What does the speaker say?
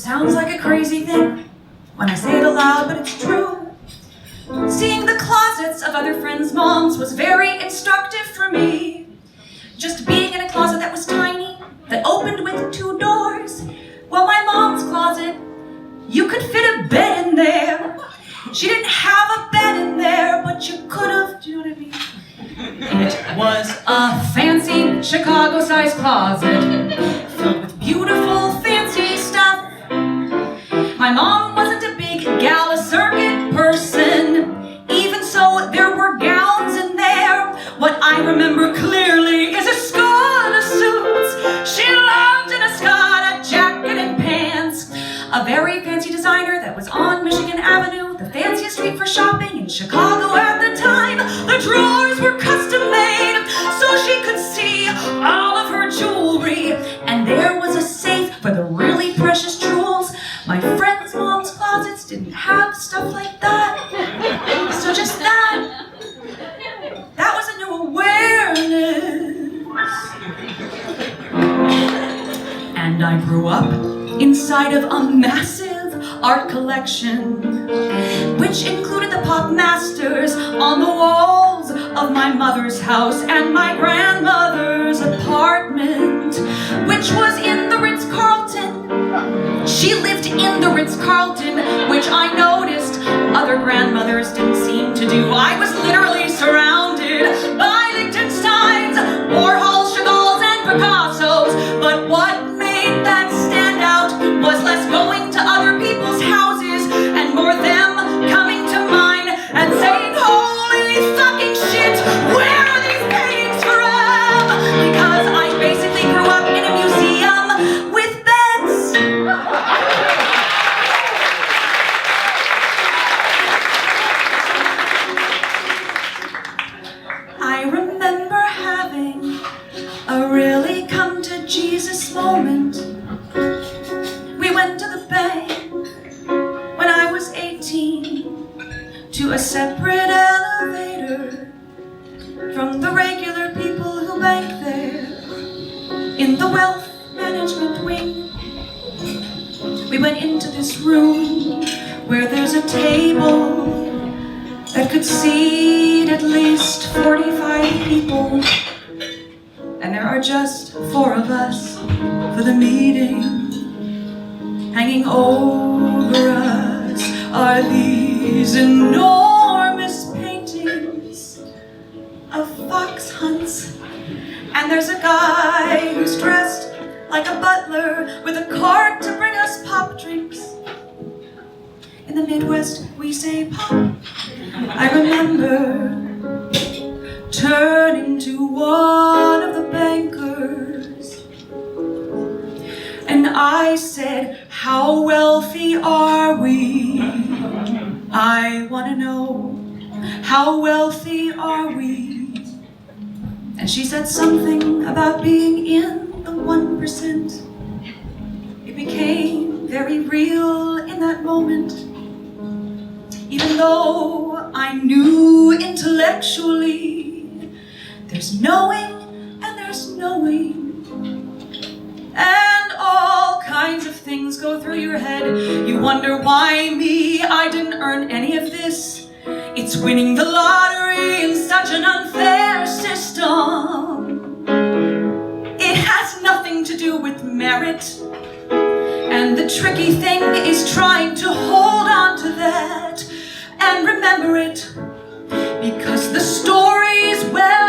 sounds like a crazy thing when I say it aloud, but it's true. Seeing the closets of other friends' moms was very instructive for me. Just being in a closet that was tiny, that opened with 2 doors. Well, my mom's closet, you could fit a bed in there. She didn't have a bed in there, but you could have, do you know what I mean? It was a fancy Chicago-sized closet filled with beautiful, fancy stuff. My mom wasn't a big gala circuit person. Even so, there were gowns in there. What I remember clearly is a skirt of suits. She loved an Escada jacket and pants. A very fancy designer that was on Michigan Avenue, the fanciest street for shopping in Chicago at the time. The drawers were custom made so she could see all of her jewelry. And there was a safe for the really precious jewels. My friends' moms' closets didn't have stuff like that. So just that was a new awareness. And I grew up inside of a massive art collection, which included the pop masters on the walls of my mother's house and my grandmother's apartment, which was in the Ritz-Carlton. She lived in the Ritz-Carlton, which I noticed other grandmothers didn't seem to do. I was literally surrounded by Liechtensteins, Warhols, Chagalls, and Picassos, but what made that stand out was less going to other people's houses and more them coming to mine and saying, holy fucking shit, where are these paintings from? Because I basically grew up in a museum with beds. I remember having a really come to Jesus moment. We went to the bank when I was 18 to a separate elevator from the regular people who bank there in the wealth management wing. We went into this room where there's a table that could seat at least 45 people. And there are just 4 of us for the meeting. Hanging over us are these enormous paintings of fox hunts. And there's a guy who's dressed like a butler with a cart to bring us pop drinks. In the Midwest, we say pop. I remember turning to one of the bankers, and I said, how wealthy are we? I want to know, how wealthy are we? And she said something about being in the 1%. It became very real in that moment. Even though I knew intellectually, there's knowing and there's knowing. And all kinds of things go through your head. You wonder why me, I didn't earn any of this. It's winning the lottery in such an unfair system. It has nothing to do with merit. And the tricky thing is trying to hold on to that and remember it. Because the stories, well,